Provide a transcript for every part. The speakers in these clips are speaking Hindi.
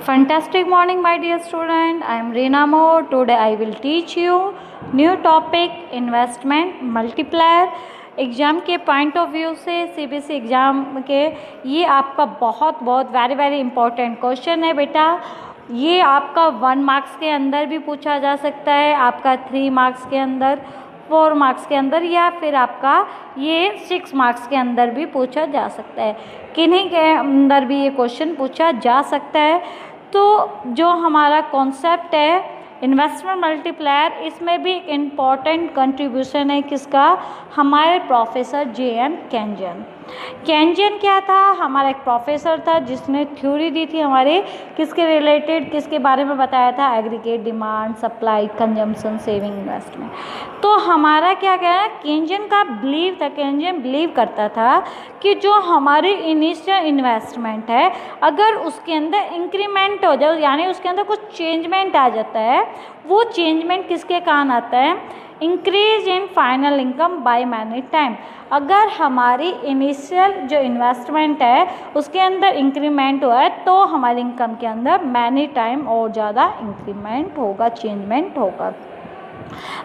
Fantastic morning, my dear student. I am Reena Moore. Today I will teach you new topic investment multiplier. Exam के पॉइंट ऑफ व्यू से सीबीएसई एग्ज़ाम के ये आपका बहुत वेरी इंपॉर्टेंट क्वेश्चन है बेटा। ये आपका 1 मार्क्स के अंदर भी पूछा जा सकता है, आपका 3 मार्क्स के अंदर, 4 मार्क्स के अंदर, या फिर आपका ये 6 मार्क्स के अंदर भी पूछा जा सकता है। किन्हीं के अंदर भी ये क्वेश्चन पूछा जा सकता है। तो जो हमारा कॉन्सेप्ट है इन्वेस्टमेंट मल्टीप्लायर, इसमें भी एक इम्पॉर्टेंट कंट्रीब्यूशन है किसका, हमारे प्रोफेसर जे.एम. केंजन। केंजन क्या था, हमारा एक प्रोफेसर था जिसने थ्योरी दी थी हमारे किसके रिलेटेड, किसके बारे में बताया था, aggregate demand, supply, consumption, saving, investment. तो हमारा क्या कहना है, केंजन का बिलीव था, केंजन बिलीव करता था कि जो हमारी इनिशियल इन्वेस्टमेंट है अगर उसके अंदर इंक्रीमेंट हो जाए, यानी उसके अंदर कुछ चेंजमेंट आ जाता है, वो चेंजमेंट किसके कारण आता है, increase in final income by many time. अगर हमारी इनिशियल जो इन्वेस्टमेंट है उसके अंदर इंक्रीमेंट हुआ है तो हमारी इनकम के अंदर मैनी टाइम और ज़्यादा इंक्रीमेंट होगा, चेंजमेंट होगा।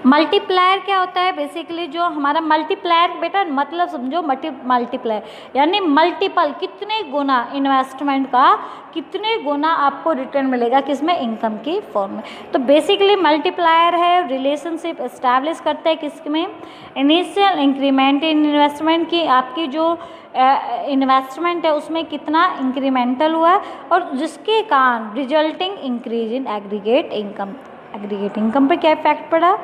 मल्टीप्लायर क्या होता है, बेसिकली जो हमारा मल्टीप्लायर बेटा मतलब समझो मल्टीप्लायर यानी मल्टीपल, कितने गुना इन्वेस्टमेंट का कितने गुना आपको रिटर्न मिलेगा, किसमें, इनकम की फॉर्म में। तो बेसिकली मल्टीप्लायर है, रिलेशनशिप इस्टेब्लिश करता है किसमें, इनिशियल इंक्रीमेंट इन इन्वेस्टमेंट की, आपकी जो इन्वेस्टमेंट है उसमें कितना इंक्रीमेंटल हुआ है और जिसके कारण resulting increase in aggregate income. Aggregate income पर क्या इफेक्ट पड़ा।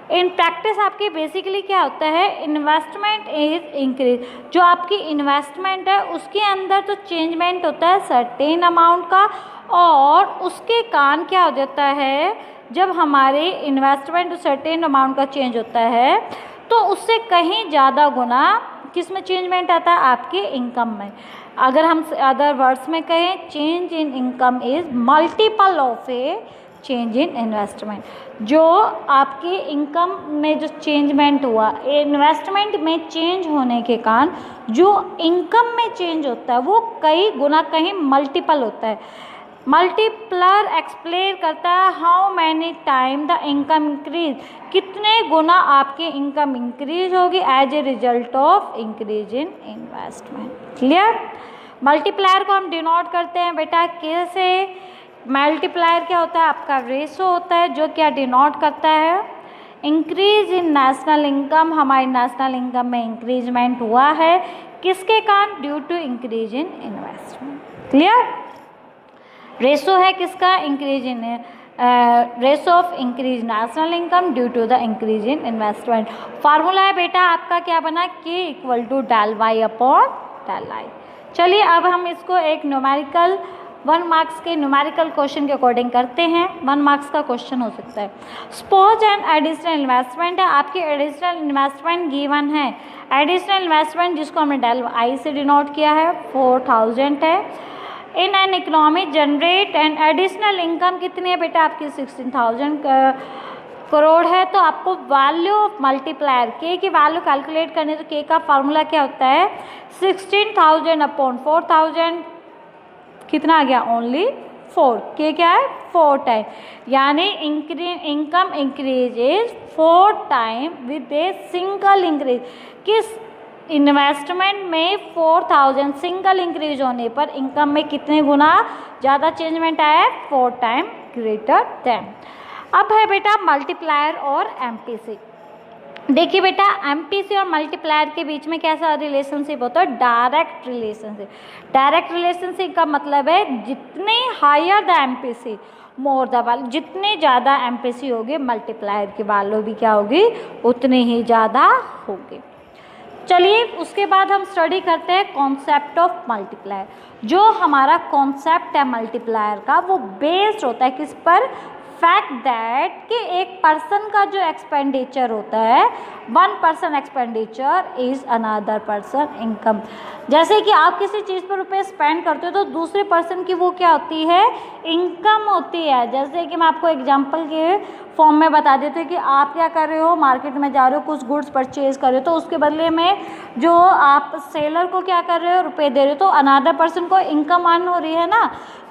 इन प्रैक्टिस आपकी बेसिकली क्या होता है, इन्वेस्टमेंट इज इंक्रीज, जो आपकी इन्वेस्टमेंट है उसके अंदर तो चेंजमेंट होता है सर्टेन अमाउंट का, और उसके कारण क्या हो जाता है, जब हमारे इन्वेस्टमेंट सर्टेन अमाउंट का चेंज होता है तो उससे कहीं ज़्यादा गुना किस में चेंजमेंट आता है, आपके इनकम में। अगर हम अदर वर्ड्स में कहें, change in income is multiple of A change in investment. जो आपकी इनकम में जो चेंजमेंट हुआ, इन्वेस्टमेंट में चेंज होने के कारण जो इनकम में चेंज होता है वो कई गुना, कहीं मल्टीपल होता है। मल्टीप्लायर एक्सप्लेन करता है how many time the income increase, कितने गुना आपकी इनकम इंक्रीज होगी as a result of increase in investment. Clear. Multiplier को हम डिनोट करते हैं बेटा कैसे, मल्टीप्लायर क्या होता है, आपका रेशो होता है जो क्या डिनोट करता है, इंक्रीज इन नेशनल इनकम, हमारी नेशनल इनकम में इंक्रीजमेंट हुआ है किसके कारण, due to increase in investment. Clear. Ratio है किसका, increase in ratio of increase national income due to the increase in investment. Formula है बेटा आपका क्या बना, K equal to del Y upon del I. चलिए अब हम इसको एक न्यूमेरिकल 1 मार्क्स के न्यूमेरिकल क्वेश्चन के अकॉर्डिंग करते हैं। 1 मार्क्स का क्वेश्चन हो सकता है। सपोज एन एडिशनल इन्वेस्टमेंट है, आपकी एडिशनल इन्वेस्टमेंट गिवन है, एडिशनल इन्वेस्टमेंट जिसको हमने डेल आई से डिनोट किया है 4000 है। In an economy generate and additional income कितनी है बेटा, आपकी 16,000 करोड़ है। तो आपको वैल्यू ऑफ मल्टीप्लायर K की वैल्यू कैलकुलेट करनी है, तो K का फार्मूला क्या होता है, 16,000 अपॉन 4,000 कितना आ गया, ओनली 4। K क्या है, 4 टाइम, यानी income increase is 4 time with a single increase. किस इन्वेस्टमेंट में 4,000 सिंगल इंक्रीज होने पर इनकम में कितने गुना ज़्यादा चेंजमेंट आया है, 4 टाइम ग्रेटर देन। अब है बेटा मल्टीप्लायर और एमपीसी। देखिए बेटा एमपीसी और मल्टीप्लायर के बीच में कैसा रिलेशनशिप होता है, डायरेक्ट रिलेशनशिप। डायरेक्ट रिलेशनशिप का मतलब है जितने higher the MPC more the value, जितनी ज़्यादा एमपीसी होगी मल्टीप्लायर की वैल्यू भी क्या होगी, उतनी ही ज़्यादा होगी। चलिए उसके बाद हम स्टडी करते हैं कॉन्सेप्ट ऑफ मल्टीप्लायर। जो हमारा कॉन्सेप्ट है मल्टीप्लायर का वो बेस्ड होता है किस पर, फैक्ट दैट कि एक पर्सन का जो एक्सपेंडिचर होता है, 1 person expenditure is another person income. जैसे कि आप किसी चीज़ पर रुपये स्पेंड करते हो तो दूसरे पर्सन की वो क्या होती है, इनकम होती है। जैसे कि मैं आपको एग्जांपल के फॉर्म में बता देती हूँ कि आप क्या कर रहे हो, मार्केट में जा रहे हो, कुछ गुड्स परचेज कर रहे हो, तो उसके बदले में जो आप सेलर को क्या कर रहे हो, रुपये दे रहे हो, तो अनदर पर्सन को इनकम अर्न हो रही है ना।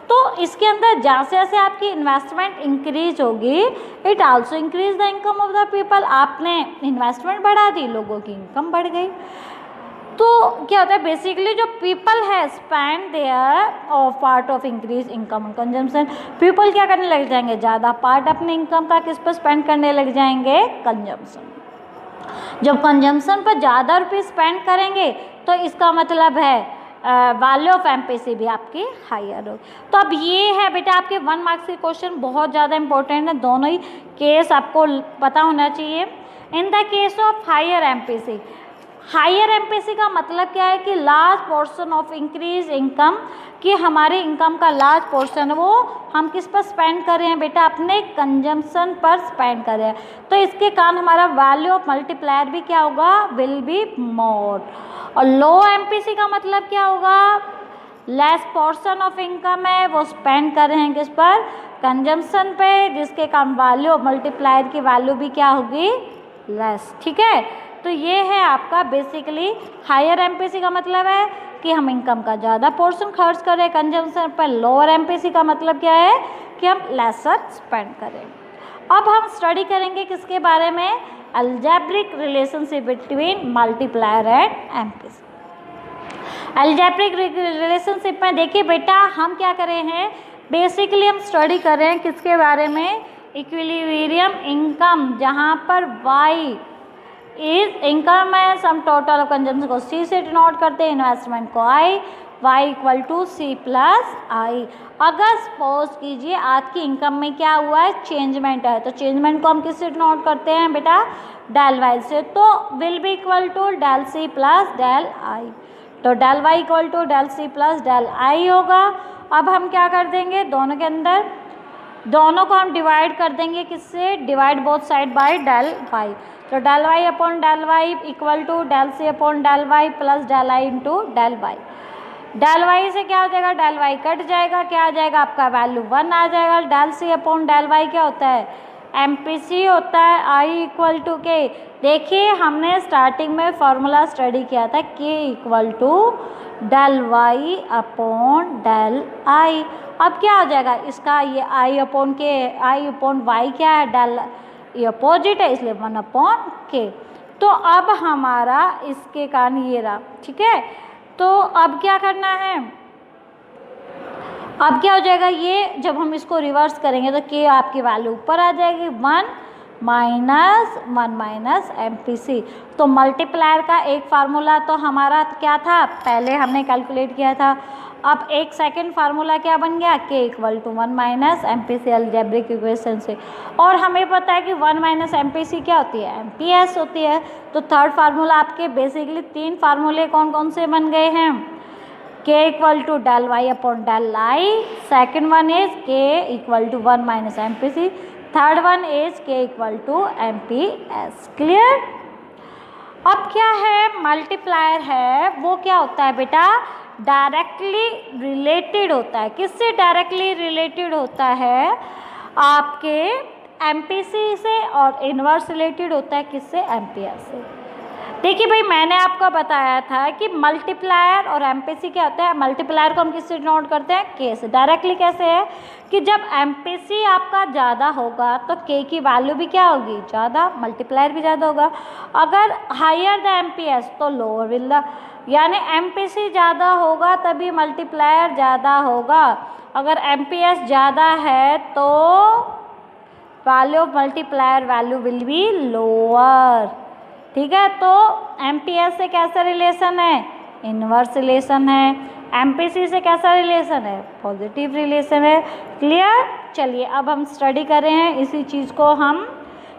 तो इसके अंदर जैसे जैसे आपकी इन्वेस्टमेंट इंक्रीज होगी, it also increase the income of the people. आपने इन्वेस्टमेंट बढ़ा दी, लोगों की इनकम बढ़ गई। तो क्या होता है बेसिकली, जो पीपल है spend their of part of increase income consumption. People क्या करने लग जाएंगे, ज़्यादा पार्ट अपने इनकम का किस पर स्पेंड करने लग जाएंगे, कंजम्पशन। जब कंजम्पशन पर ज़्यादा रुपये स्पेंड करेंगे तो इसका मतलब है वैल्यू ऑफ एमपीसी भी आपकी हायर हो। तो अब ये है बेटा आपके 1 मार्क्स के क्वेश्चन बहुत ज़्यादा इंपॉर्टेंट है, दोनों ही केस आपको पता होना चाहिए। In the case of higher MPC, higher MPC का मतलब क्या है कि large portion of increase income, कि हमारे इनकम का लार्ज पोर्शन वो हम किस पर स्पेंड कर रहे हैं बेटा, अपने कंजम्पशन पर स्पेंड कर रहे हैं। तो इसके कारण हमारा वैल्यू ऑफ मल्टीप्लायर भी क्या होगा, विल बी मोर। और लो एमपीसी का मतलब क्या होगा, लेस पोर्शन ऑफ इनकम है वो स्पेंड कर रहे हैं किस पर, कंजम्पशन पे, जिसके कारण वैल्यू ऑफ मल्टीप्लायर की वैल्यू भी क्या होगी, लेस। ठीक है, तो ये है आपका बेसिकली हायर एमपीसी का मतलब है कि हम इनकम का ज़्यादा पोर्शन खर्च करें कंजम्पशन पर। लोअर एमपीसी का मतलब क्या है कि हम लेसर स्पेंड करें। अब हम स्टडी करेंगे किसके बारे में, algebraic relationship between multiplier and MPC. Algebraic relationship में देखिए बेटा हम क्या कर रहे हैं, बेसिकली हम स्टडी कर रहे हैं किसके बारे में, इक्विलिब्रियम इनकम, जहाँ पर वाई इज इनकम है, सम टोटल ऑफ कंजम्पशन को सी से डिनोट करते हैं, इन्वेस्टमेंट को I, Y equal to C plus I. अगर सपोज कीजिए आज की इनकम में क्या हुआ है, चेंजमेंट है, तो चेंजमेंट को हम किससे डिनोट करते हैं बेटा, डेल वाई से, तो will be equal to del C plus del I. तो del Y equal to del C plus del I होगा। अब हम क्या कर देंगे, दोनों के अंदर दोनों को हम डिवाइड कर देंगे किससे, divide both side by del Y. तो del Y upon del Y equal to del C upon del Y plus del I into del Y. Del Y से क्या हो जाएगा, डेल वाई कट जाएगा, क्या आ जाएगा आपका वैल्यू 1 आ जाएगा। Del C upon del Y क्या होता है, एमपीसी होता है, आई इक्वल टू के। देखिए हमने स्टार्टिंग में फॉर्मूला स्टडी किया था, K equal to del Y upon del I. अब क्या हो जाएगा इसका, ये आई अपॉन के, आई अपॉन वाई क्या है, डेल ये अपोजिट है इसलिए 1 अपॉन के। तो अब हमारा इसके कारण ये रहा। ठीक है, तो अब क्या करना है, अब क्या हो जाएगा, ये जब हम इसको रिवर्स करेंगे तो के आपकी वैल्यू ऊपर आ जाएगी, 1 माइनस एमपीसी। तो मल्टीप्लायर का एक फार्मूला तो हमारा क्या था, पहले हमने कैलकुलेट किया था। अब एक सेकंड फार्मूला क्या बन गया, K equal to 1 minus MPC algebraic equation से। और हमें पता है कि 1 माइनस एमपीसी क्या होती है, एमपीएस होती है। तो थर्ड फार्मूला आपके बेसिकली 3 फार्मूले कौन कौन से बन गए हैं, K equal to del Y upon del I, second one is K equal to 1 minus MPC, third one is K equal to MPS. Clear. अब क्या है, मल्टीप्लायर है वो क्या होता है बेटा, डायरेक्टली रिलेटेड होता है, किससे डायरेक्टली रिलेटेड होता है, आपके एमपीसी से, और इनवर्स रिलेटेड होता है किससे, एमपीएस से। देखिए भाई मैंने आपको बताया था कि मल्टीप्लायर और एमपीसी क्या होता है, मल्टीप्लायर को हम किससे डिनोट करते हैं, के से। डायरेक्टली कैसे है कि जब एमपीसी आपका ज़्यादा होगा तो के की वैल्यू भी क्या होगी, ज़्यादा, मल्टीप्लायर भी ज़्यादा होगा। अगर हायर द एमपीएस तो लोअर विल द, यानी एमपीसी ज़्यादा होगा तभी मल्टीप्लायर ज़्यादा होगा। अगर एमपीएस ज़्यादा है तो value of multiplier value will be lower. ठीक है, तो एमपीएस से कैसा रिलेशन है, इनवर्स रिलेशन है। एमपीसी से कैसा रिलेशन है, पॉजिटिव रिलेशन है। क्लियर। चलिए अब हम स्टडी कर रहे हैं इसी चीज़ को हम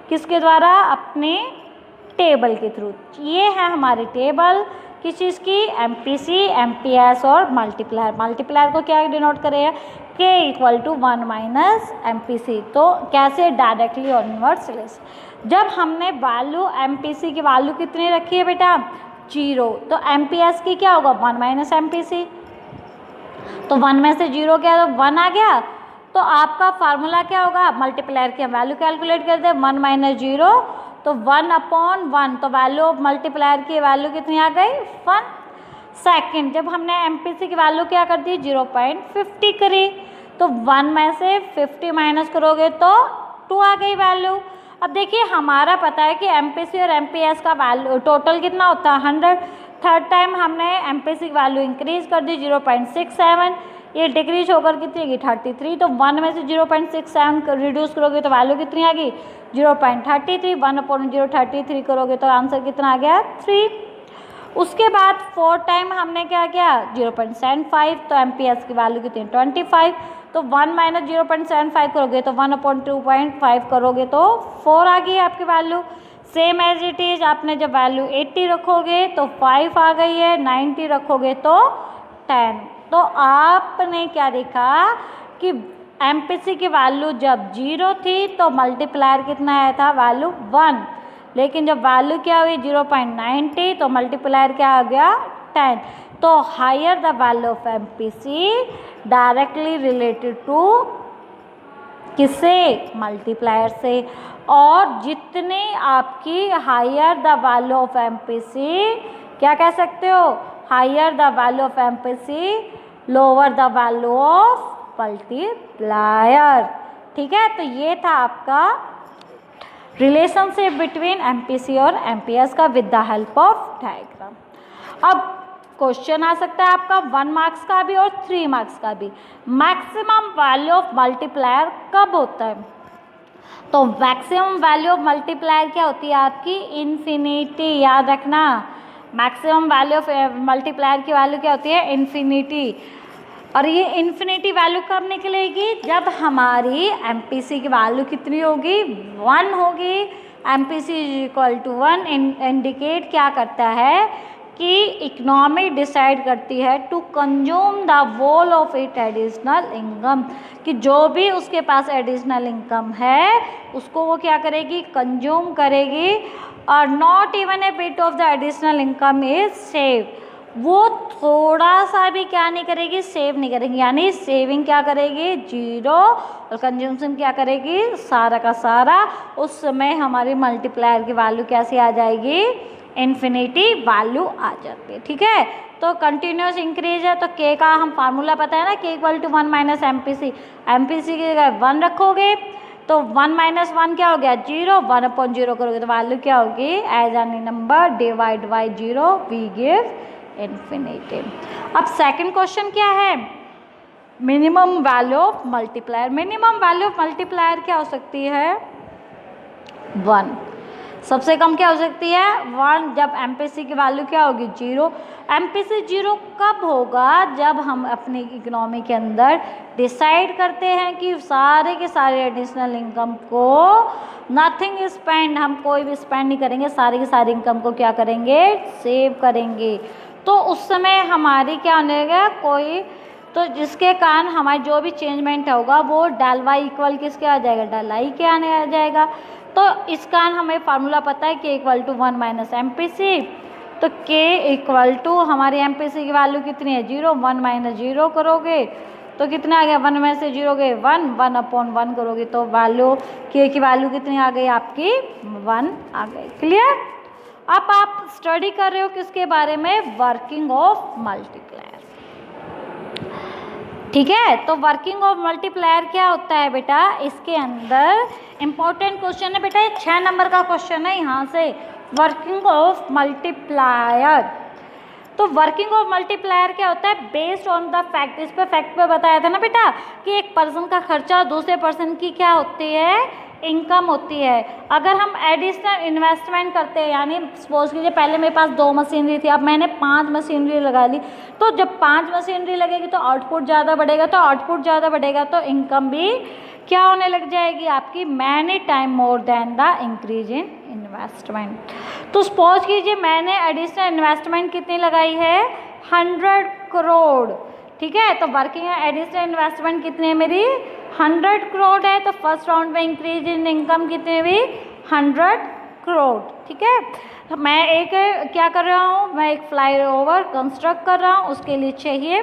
किसके द्वारा, अपने टेबल के थ्रू। ये है हमारी टेबल किस चीज़ की, एमपीसी, एमपीएस और मल्टीप्लायर। मल्टीप्लायर को क्या डिनोट करें, के इक्वल टू 1 माइनस एमपीसी। तो कैसे, डायरेक्टली और इनवर्स रिलेशन। जब हमने वैल्यू एमपीसी की वैल्यू कितनी रखी है बेटा, 0, तो एमपीएस की क्या होगा, 1 माइनस एमपीसी। तो 1 में से 0 क्या, 1 आ गया। तो आपका फार्मूला क्या होगा, मल्टीप्लायर की वैल्यू कैलकुलेट करते हैं, 1 माइनस 0 तो 1 अपॉन 1, तो वैल्यू ऑफ मल्टीप्लायर की वैल्यू कितनी आ गई, 1। सेकंड, जब हमने एमपीसी की वैल्यू क्या कर दी, 0.50 करी, तो 1 में से 50 माइनस करोगे तो 2 आ गई वैल्यू। अब देखिए हमारा पता है कि MPC और MPS का वैल्यू टोटल कितना होता है 100। थर्ड टाइम हमने MPC की वैल्यू इंक्रीज कर दी 0.67, ये डिक्रीज होकर कितनी होगी 33। तो 1 में से 0.67 रिड्यूस करोगे तो वैल्यू कितनी आ गई 0.33। 1/033 करोगे तो आंसर कितना आ गया 3। उसके बाद 4 टाइम हमने क्या किया 0.75, तो MPS की वैल्यू कितनी 25। तो 1 माइनस 0.75 करोगे तो 1/2.5 करोगे तो 4 आ गई आपकी value. Same as it is आपने जब वैल्यू 80 रखोगे तो 5 आ गई है, 90 रखोगे तो 10। तो आपने क्या देखा कि MPC की वैल्यू जब 0 थी तो मल्टीप्लायर कितना आया था वैल्यू 1, लेकिन जब वैल्यू क्या हुई 0.90 तो मल्टीप्लायर क्या आ गया 10। तो higher the value of MPC directly related to किससे मल्टीप्लायर से, और जितने आपकी higher the value of MPC क्या कह सकते हो higher the value of MPC lower the value of multiplier. ठीक है, तो ये था आपका रिलेशनशिप बिटवीन MPC और MPS का with the help of diagram. अब क्वेश्चन आ सकता है आपका 1 मार्क्स का भी और 3 मार्क्स का भी। मैक्सिमम वैल्यू ऑफ मल्टीप्लायर कब होता है? तो मैक्सिमम वैल्यू ऑफ मल्टीप्लायर क्या होती है आपकी इन्फिनिटी, याद रखना। मैक्सिमम वैल्यू ऑफ मल्टीप्लायर की वैल्यू क्या होती है इन्फिनिटी। और ये इन्फिनिटी वैल्यू कब निकलेगी जब हमारी MPC की वैल्यू कितनी होगी 1 होगी। MPC = 1 इंडिकेट क्या करता है कि इकोनॉमी डिसाइड करती है to consume the whole of it additional income, कि जो भी उसके पास एडिशनल इनकम है उसको वो क्या करेगी कंज्यूम करेगी, और not even a bit of the additional income is save, वो थोड़ा सा भी क्या नहीं करेगी सेव नहीं करेगी, यानी सेविंग क्या करेगी 0 और कंज्यूमशन क्या करेगी सारा का सारा। उस समय हमारी मल्टीप्लायर की वैल्यू कैसी आ जाएगी इन्फिनिटी वैल्यू आ जाती है। ठीक है, तो कंटिन्यूस इंक्रीज है तो K का हम फार्मूला पता है ना K = 1 माइनस MPC। MPC की जगह 1 रखोगे तो 1 माइनस 1 क्या हो गया 0, 1/0 करोगे तो वैल्यू क्या होगी as any number divide by 0 we give infinity. अब सेकंड क्वेश्चन क्या है minimum value of multiplier. Minimum value of multiplier क्या हो सकती है 1, सबसे कम क्या हो सकती है 1। जब MPC की वैल्यू क्या होगी 0। MPC 0 कब होगा जब हम अपनी इकोनॉमी के अंदर डिसाइड करते हैं कि सारे के सारे एडिशनल इनकम को नथिंग स्पेंड, हम कोई भी स्पेंड नहीं करेंगे, सारी की सारी इनकम को क्या करेंगे सेव करेंगे। तो उस समय हमारी क्या होने लगा कोई, तो जिसके कारण हमारी जो भी चेंजमेंट होगा वो डेल वाई इक्वल किसके आ जाएगा डेल आई के आने आ जाएगा। तो इस कारण हमें फार्मूला पता है K = 1 माइनस MPC। तो K = हमारी MPC की वैल्यू कितनी है 0, 1 माइनस 0 करोगे तो कितना आ गया 1 में से 0 गए 1, 1/1 करोगे तो वैल्यू K की वैल्यू कितनी आ गई आपकी 1 आ गई। क्लियर। अब आप स्टडी कर रहे हो किसके बारे में वर्किंग ऑफ मल्टीप्लायर। ठीक है, तो वर्किंग ऑफ मल्टीप्लायर क्या होता है बेटा, इसके अंदर इंपॉर्टेंट क्वेश्चन है बेटा, ये 6 नंबर का क्वेश्चन है यहाँ से वर्किंग ऑफ मल्टीप्लायर। तो वर्किंग ऑफ मल्टीप्लायर क्या होता है बेस्ड ऑन द फैक्ट, इस पे फैक्ट पे बताया था ना बेटा कि एक पर्सन का खर्चा दूसरे पर्सन की क्या होती है इनकम होती है। अगर हम एडिशनल इन्वेस्टमेंट करते हैं, यानी सपोज कीजिए पहले मेरे पास 2 मशीनरी थी, अब मैंने 5 मशीनरी लगा ली, तो जब 5 मशीनरी लगेगी तो आउटपुट ज़्यादा बढ़ेगा, तो आउटपुट ज़्यादा बढ़ेगा तो इनकम भी क्या होने लग जाएगी आपकी many time more than the increase in investment. तो सपोज कीजिए मैंने एडिशनल इन्वेस्टमेंट कितनी लगाई है 100 करोड़। ठीक है, तो वर्किंग एडिशनल इन्वेस्टमेंट कितनी है मेरी 100 करोड़ है। तो फर्स्ट राउंड में इंक्रीज इन इनकम कितनी हुई 100 करोड़। ठीक है, तो मैं एक क्या कर रहा हूँ, मैं एक फ्लाईओवर कंस्ट्रक्ट कर रहा हूँ, उसके लिए चाहिए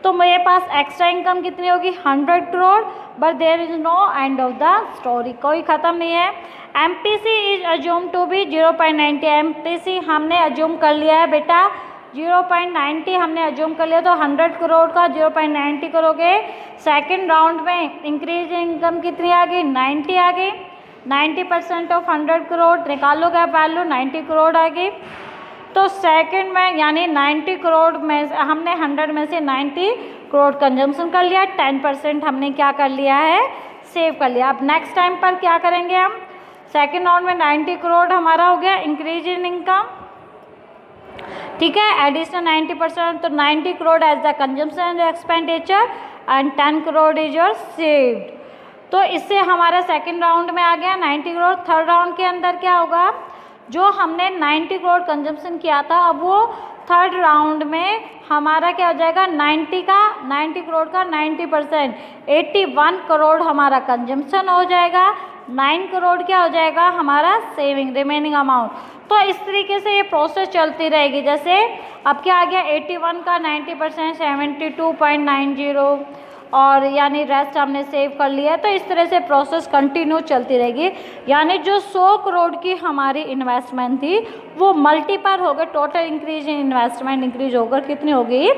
तो मेरे पास एक्स्ट्रा इनकम कितनी होगी 100 crore. But there is no end of the story, कोई ख़त्म नहीं है। MPC is assume to be 0.90। MPC हमने अज्यूम कर लिया है बेटा 0.90 हमने अज्यूम कर लिया, तो 100 करोड़ का 0.90 करोगे। सेकेंड राउंड में इंक्रीज इनकम कितनी आ गई, 90 आ गई। 90% ऑफ 100 करोड़ निकालोगे आप वैल्यू, 90 करोड़ आ गई। तो सेकंड में यानी 90 करोड़ में हमने 100 में से 90 करोड़ कंजम्पशन कर लिया, 10% हमने क्या कर लिया है, सेव कर लिया। अब नेक्स्ट टाइम पर क्या करेंगे हम, सेकंड राउंड में 90 करोड़ हमारा हो गया इंक्रीज इन इनकम, ठीक है, एडिशनल 90%, तो 90 crore as the consumption expenditure and 10 crore is your saved. तो इससे हमारा सेकंड राउंड में आ गया 90 करोड़। थर्ड राउंड के अंदर क्या होगा, जो हमने 90 करोड़ कंजम्पशन किया था, अब वो थर्ड राउंड में हमारा क्या हो जाएगा, 90 करोड़ का 90%, 81 करोड़ हमारा कंजम्पशन हो जाएगा, 9 करोड़ क्या हो जाएगा हमारा सेविंग, रिमेनिंग अमाउंट। तो इस तरीके से ये प्रोसेस चलती रहेगी। जैसे अब क्या आ गया, 81 का 90%, 72.90, और यानी रेस्ट हमने सेव कर लिया है। तो इस तरह से प्रोसेस कंटिन्यू चलती रहेगी। यानी जो 100 करोड़ की हमारी इन्वेस्टमेंट थी वो मल्टीपल हो गए, total increase in investment increase होकर कितनी हो गई,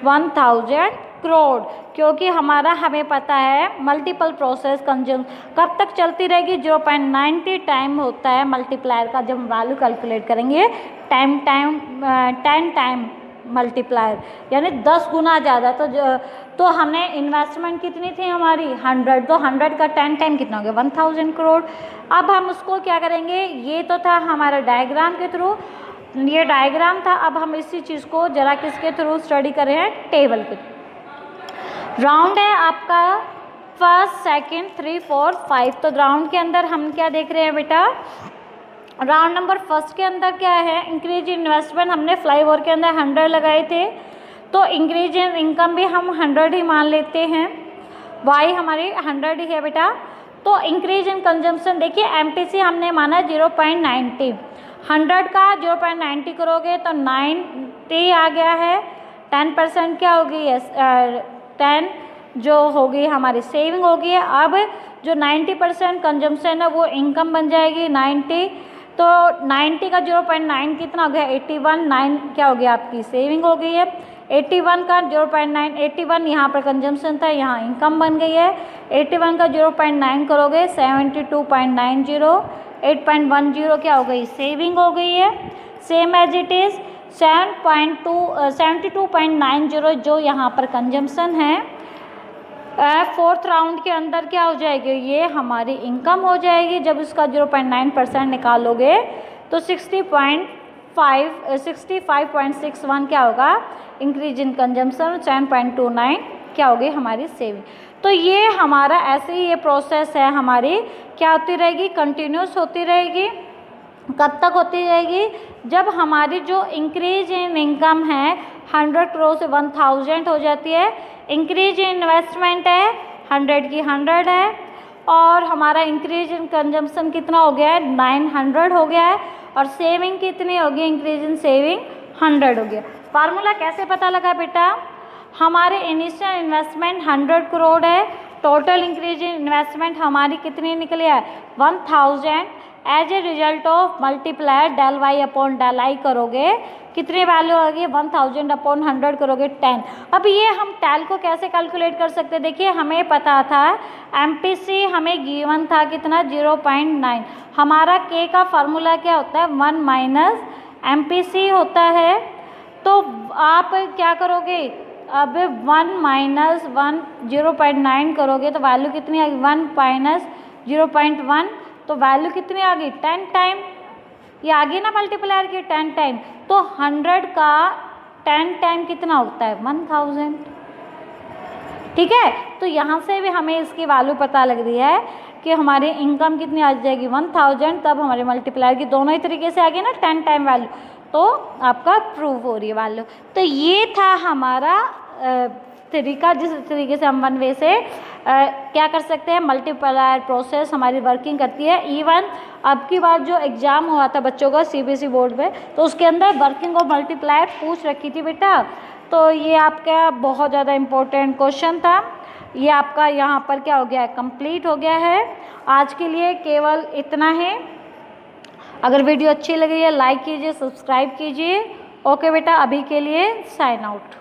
1000 करोड़। क्योंकि हमें पता है मल्टीपल प्रोसेस कंज्यूम कब तक चलती रहेगी, 0.90 टाइम होता है मल्टीप्लायर का, जब हम वैल्यू कैलकुलेट करेंगे 10 टाइम मल्टीप्लायर, यानी 10 गुना ज़्यादा। तो हमने इन्वेस्टमेंट कितनी थी हमारी 100, तो 100 का 10 टाइम कितना हो गया, 1000 करोड़। अब हम उसको क्या करेंगे, ये तो था हमारा डायग्राम के थ्रू, ये डायग्राम था। अब हम इसी चीज़ को जरा किसके थ्रू स्टडी कर रहे हैं, टेबल के थ्रू। राउंड है आपका फर्स्ट, सेकंड, 3, 4, 5। तो राउंड के अंदर हम क्या देख रहे हैं बेटा, राउंड नंबर फर्स्ट के अंदर क्या है, इंक्रीज इन इन्वेस्टमेंट हमने फ्लाईओवर के अंदर 100 लगाए थे, तो इंक्रीज इन इनकम भी हम 100 ही मान लेते हैं, वाई हमारी 100 ही है बेटा। तो इंक्रीज इन कंजम्पशन देखिए, एमटीसी हमने माना 0.90, 100 का 0.90 करोगे तो 90 आ गया है, 10% क्या होगी, 10 जो होगी हमारी सेविंग होगी। अब जो 90% कंजम्पशन है वो इनकम बन जाएगी 90, तो 90 का 0.9 कितना हो गया, 81, 9 क्या हो गया आपकी सेविंग हो गई है। 81 का 0.9, 81 यहाँ पर कंजम्पशन था, यहाँ इनकम बन गई है। 81 का 0.9 करोगे 72.90, 8.10 क्या हो गई, सेविंग हो गई है। सेम एज इट इज़ 72.90 जो यहाँ पर कंजम्पशन है। फोर्थ राउंड के अंदर क्या हो जाएगी, ये हमारी इनकम हो जाएगी। जब इसका 0.9% निकालोगे तो 65.61 क्या होगा, इंक्रीज इन कंजम्पशन, 7.29 क्या होगी हमारी सेविंग। तो ये हमारा ऐसे ही ये प्रोसेस है हमारी, क्या होती रहेगी, कंटिन्यूस होती रहेगी। कब तक होती रहेगी, जब हमारी जो इंक्रीज इन इनकम है 100 करोड़ से 1000 हो जाती है, इंक्रीज इन इन्वेस्टमेंट है 100 की 100 है, और हमारा इंक्रीज इन कंजम्पशन कितना हो गया है, 900 हो गया है, और सेविंग कितनी होगी, इंक्रीज इन सेविंग 100 हो गया। फार्मूला कैसे पता लगा बेटा, हमारे इनिशियल इन्वेस्टमेंट 100 करोड़ है, टोटल इंक्रीज इन इन्वेस्टमेंट हमारी कितनी निकली है, 1000। As a result of multiplier del Y upon del I करोगे, कितनी वैल्यू आ गई, 1000 अपॉन 100 करोगे 10। अब ये हम टेल को कैसे कैलकुलेट कर सकते हैं, देखिए हमें पता था एमपीसी हमें गिवन था कितना, 0.9। हमारा के का फार्मूला क्या होता है, 1 माइनस एमपीसी होता है। तो आप क्या करोगे, अब 1 माइनस 1 0.9 करोगे तो वैल्यू कितनी आ गई, 1 माइनस 0.1, तो वैल्यू कितनी आ गई, 10 टाइम। ये आ गई ना मल्टीप्लायर की 10 टाइम, तो 100 का 10 टाइम कितना होता है, 1000, ठीक है। तो यहाँ से भी हमें इसकी वैल्यू पता लग रही है कि हमारी इनकम कितनी आ जाएगी, 1000, तब हमारे मल्टीप्लायर की दोनों ही तरीके से आ गई ना 10 टाइम वैल्यू, तो आपका प्रूव हो रही है वैल्यू। तो ये था हमारा तरीका, जिस तरीके से हम 1 वे से क्या कर सकते हैं, मल्टीप्लायर प्रोसेस हमारी वर्किंग करती है। इवन अब की बार जो एग्ज़ाम हुआ था बच्चों का सीबीएसई बोर्ड में, तो उसके अंदर वर्किंग ऑफ मल्टीप्लायर पूछ रखी थी बेटा। तो ये आपका बहुत ज़्यादा इम्पोर्टेंट क्वेश्चन था। ये आपका यहाँ पर क्या हो गया है, कंप्लीट हो गया है। आज के लिए केवल इतना ही। अगर वीडियो अच्छी लगी है लाइक कीजिए, सब्सक्राइब कीजिए ओके बेटा, अभी के लिए साइन आउट।